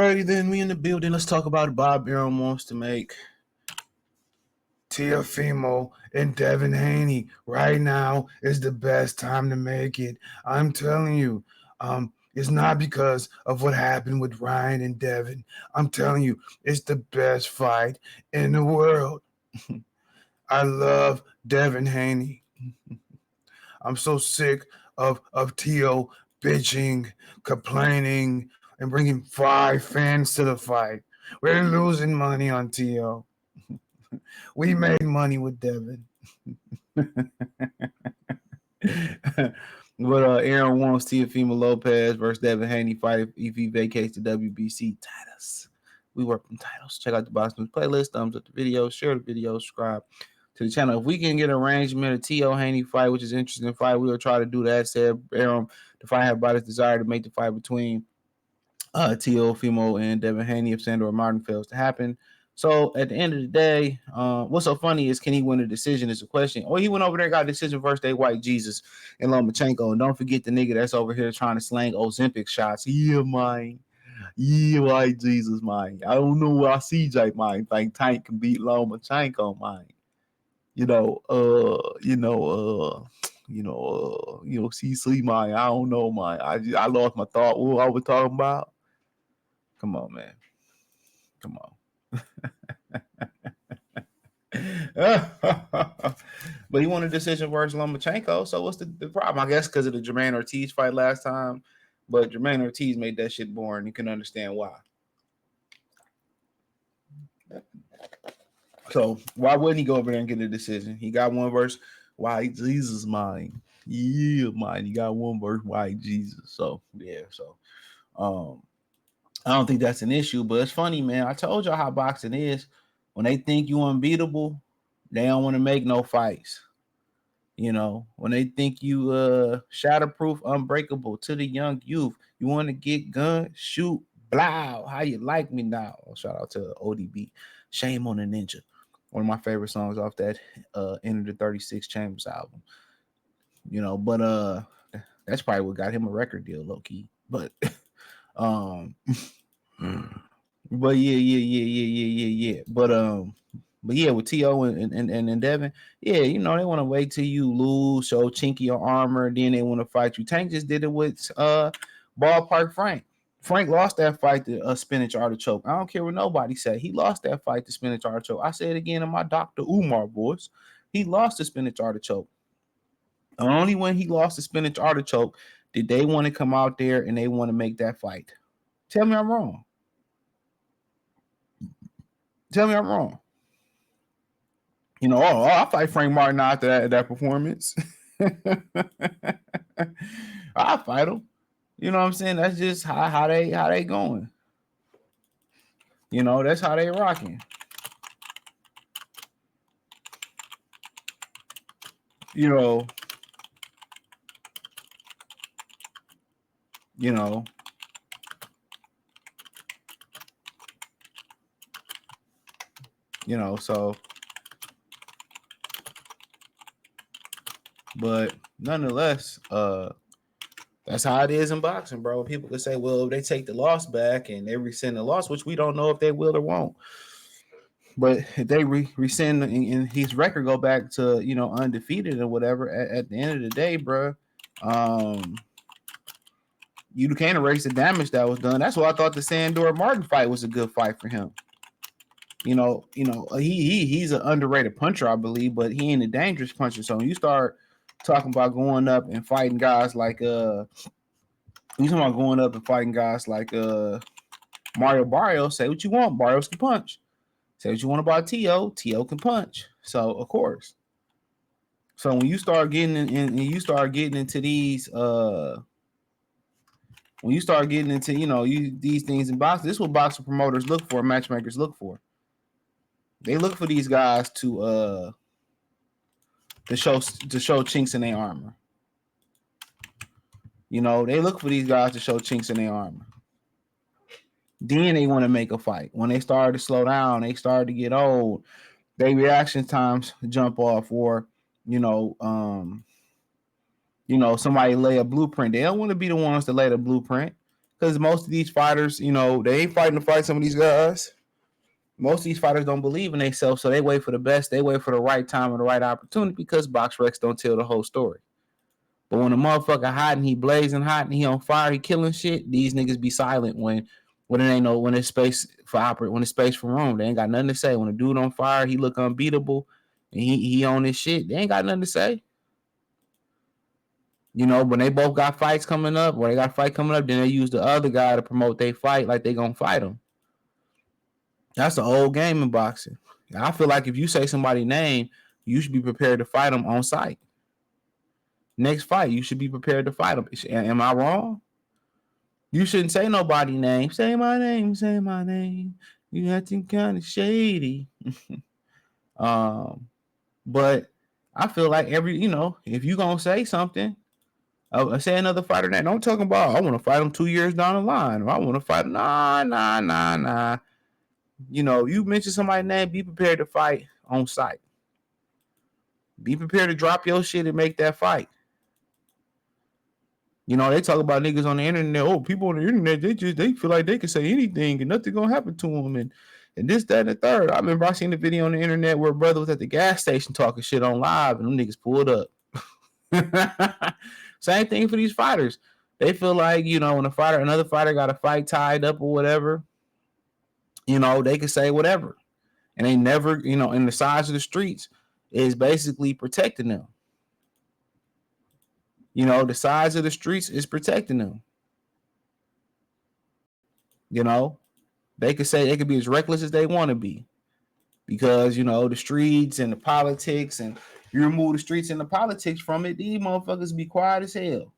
Alrighty then, we in the building. Let's talk about Bob Arum wants to make Teofimo and Devin Haney. Right now is the best time to make it. I'm telling you, it's not because of what happened with Ryan and Devin. I'm telling you, it's the best fight in the world. I love Devin Haney. I'm so sick of Teo bitching, complaining, and bringing 5 fans to the fight. We're losing money on Teo. We made money with Devin. But Aaron wants Teofimo Lopez versus Devin Haney fight if he vacates the WBC titles. We work from titles. Check out the Box News playlist. Thumbs up the video. Share the video. Subscribe to the channel. If we can get an arrangement of Teo Haney fight, which is an interesting fight, we will try to do that. Said Aaron, the fight had brought his desire to make the fight between Teofimo and Devin Haney if Sandor Martin fails to happen. So at the end of the day, what's so funny is, can he win a decision is a question. Oh, he went over there and got a decision versus they white Jesus and Lomachenko. And don't forget the nigga that's over here trying to slang Ozempic shots. Yeah, mine. Yeah, white Jesus, mine. I don't know why CJ, mine. Think Tank can beat Lomachenko, mine. CC, mine. I don't know, mine. I lost my thought. What I was talking about? Come on, man. Come on. But he won a decision versus Lomachenko. So what's the problem? I guess because of the Jermaine Ortiz fight last time. But Jermaine Ortiz made that shit boring. You can understand why. So why wouldn't he go over there and get a decision? He got one versus White Jesus, mine. Yeah, mine. He got one versus White Jesus. So yeah. So I don't think that's an issue, but it's funny, man. I told y'all how boxing is. When they think you unbeatable, they don't want to make no fights. You know, when they think you shatterproof, unbreakable to the young youth, you want to get gun, shoot, blow. How you like me now? Shout out to ODB. Shame on the Ninja. One of my favorite songs off that Enter the 36 Chambers album. You know, but that's probably what got him a record deal, low key. But but yeah. But yeah, with T.O. and Devin, yeah, you know, they want to wait till you lose, show chinky your armor, then they want to fight you. Tank just did it with Ballpark Frank. Frank lost that fight to Spinach Artichoke. I don't care what nobody say. He lost that fight to Spinach Artichoke. I say it again in my Dr. Umar voice. He lost to Spinach Artichoke. Only when he lost to Spinach Artichoke did they want to come out there and they want to make that fight. Tell me I'm wrong. Tell me I'm wrong. You know, I'll fight Frank Martin after that performance. I'll fight him. You know what I'm saying? That's just how they going. You know, that's how they rocking. You know. So, but nonetheless, that's how it is in boxing, bro. People could say, well, they take the loss back and they rescind the loss, which we don't know if they will or won't. But if they rescind and his record go back to, you know, undefeated or whatever, at the end of the day, bro, you can't erase the damage that was done. That's why I thought the Sandor Martin fight was a good fight for him. You know, he's an underrated puncher, I believe, but he ain't a dangerous puncher. So when you start talking about going up and fighting guys like Mario Barrios, say what you want. Barrios can punch. Say what you want about T.O. T.O. can punch. So of course. So when you start getting into these these things in boxing, this is what boxing promoters look for, matchmakers look for. They look for these guys to show chinks in their armor. You know, they look for these guys to show chinks in their armor. Then they want to make a fight. When they start to slow down, they start to get old, their reaction times jump off, or somebody lay a blueprint. They don't want to be the ones to lay the blueprint. Because most of these fighters, you know, they ain't fighting to fight some of these guys. Most of these fighters don't believe in themselves, so they wait for the best. They wait for the right time and the right opportunity because Box Recs don't tell the whole story. But when a motherfucker hot and he blazing hot and he on fire, he killing shit, these niggas be silent when it ain't no when it's space for operate, when it's space for room. They ain't got nothing to say. When a dude on fire, he look unbeatable and he on this shit, they ain't got nothing to say. You know, when they both got fights coming up, or they got a fight coming up, then they use the other guy to promote their fight like they gonna fight him. That's the old game in boxing. I feel like if you say somebody's name, you should be prepared to fight them on site. Next fight, you should be prepared to fight them. Am I wrong? You shouldn't say nobody's name. Say my name. Say my name. You acting kind of shady. But I feel like if you gonna say something, say another fighter name. Don't talk about I want to fight him 2 years down the line, or I want to fight him. Nah. You know, you mention somebody's name, be prepared to fight on site. Be prepared to drop your shit and make that fight. You know, they talk about niggas on the internet. Oh, people on the internet, they feel like they can say anything and nothing gonna happen to them, and this, that, and the third. I remember I seen a video on the internet where a brother was at the gas station talking shit on live, and them niggas pulled up. Same thing for these fighters. They feel like, you know, when another fighter got a fight tied up or whatever, you know, they can say whatever. And they never, you know, and the size of the streets is basically protecting them. You know, the size of the streets is protecting them. You know, they could be as reckless as they want to be because, you know, the streets and the politics, and you remove the streets and the politics from it, these motherfuckers be quiet as hell.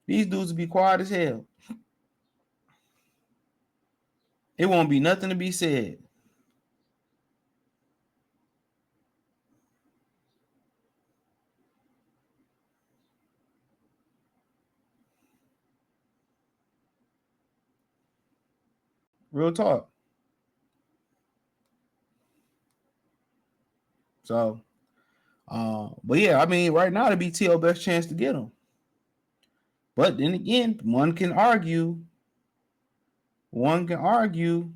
These dudes will be quiet as hell. It won't be nothing to be said. Real talk. So, but yeah, I mean, right now to be T.O. best chance to get him. But then again, one can argue. One can argue.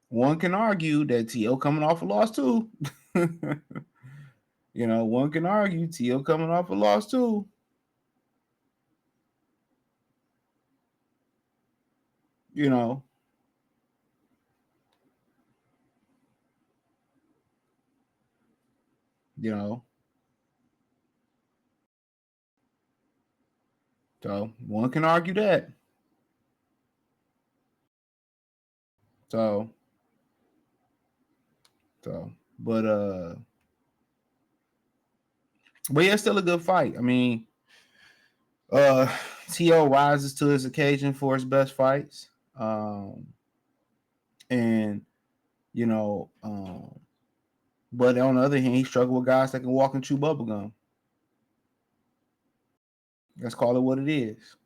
One can argue that T.O. coming off a loss too. You know, one can argue T.O. coming off a loss too. You know. You know. So one can argue that. So so but yeah, it's still a good fight. I mean, uh T.O. rises to his occasion for his best fights. And you know, but on the other hand, he struggled with guys that can walk and chew bubblegum. Let's call it what it is.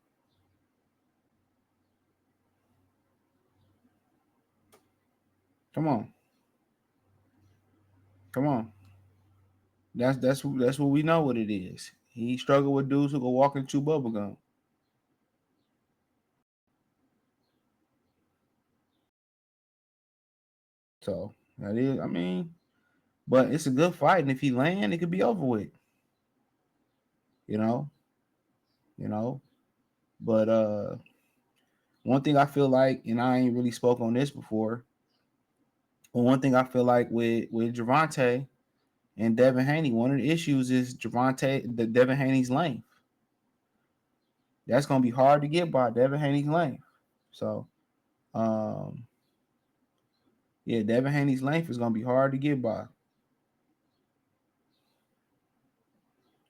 Come on. Come on. That's what we know what it is. He struggled with dudes who go walk and chew bubblegum. So that is, I mean, but it's a good fight, and if he land, it could be over with. You know, you know. But one thing I feel like, and I ain't really spoke on this before, but one thing I feel like with Gervonta and Devin Haney, one of the issues is Devin Haney's length. That's gonna be hard to get by Devin Haney's length. So, um, yeah, Devin Haney's length is gonna be hard to get by.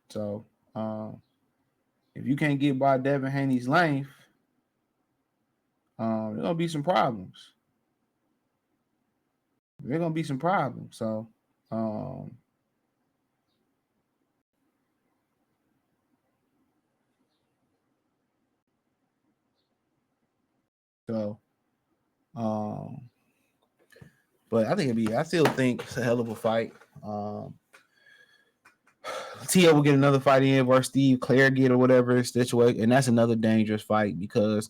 So, if you can't get by Devin Haney's length, there's gonna be some problems. There's gonna be some problems. So, um, so, um, But I think I still think it's a hell of a fight. Tio will get another fight in versus Steve Claire get or whatever situation, and that's another dangerous fight because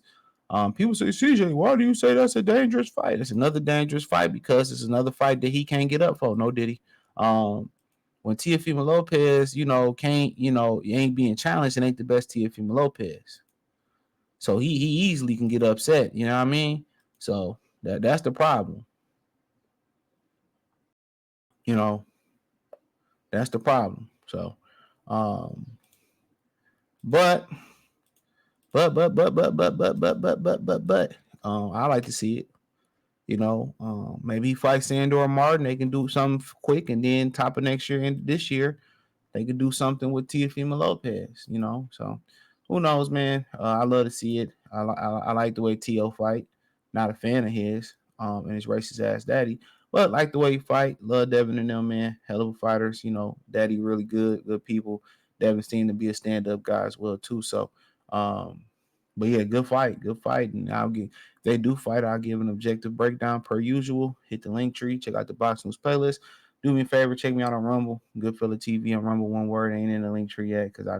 people say, CJ, why do you say that's a dangerous fight? It's another dangerous fight because it's another fight that he can't get up for. No, did he? When Teofimo Lopez, can't, ain't being challenged and ain't the best Teofimo Lopez. So he easily can get upset. You know what I mean? So that's the problem. You know, that's the problem. So, um, but I like to see it. Maybe he fights Sandor Martin. They can do something quick, and then top of next year and this year, they could do something with Teofimo Lopez. So who knows, man? I love to see it. I like the way Tio fight. Not a fan of his, and his racist ass daddy, but like the way he fight. Love Devin and them, man. Hell of a fighters. Daddy really good people. Devin seemed to be a stand up guy as well too. So, but yeah, good fight, and if they do fight, I'll give an objective breakdown per usual. Hit the link tree, check out the Box News playlist. Do me a favor, check me out on Rumble, Goodfella TV on Rumble. One word, ain't in the link tree yet because I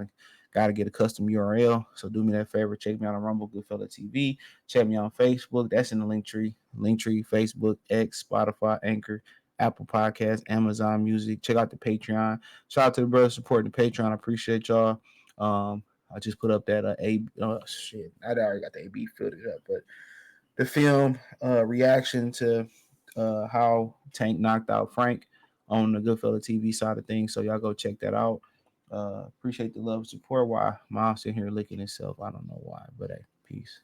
got to get a custom URL. So do me that favor, check me out on Rumble, Goodfella TV. Check me out on Facebook, that's in the link tree. Facebook, X, Spotify, Anchor, Apple Podcasts, Amazon Music. Check out the Patreon. Shout out to the brothers supporting the Patreon. I appreciate y'all. I just put up that I already got the AB filled up, but the film reaction to how Tank knocked out Frank on the Goodfella TV side of things. So y'all go check that out. Appreciate the love and support. Why Miles sitting here licking himself? I don't know why, but hey, peace.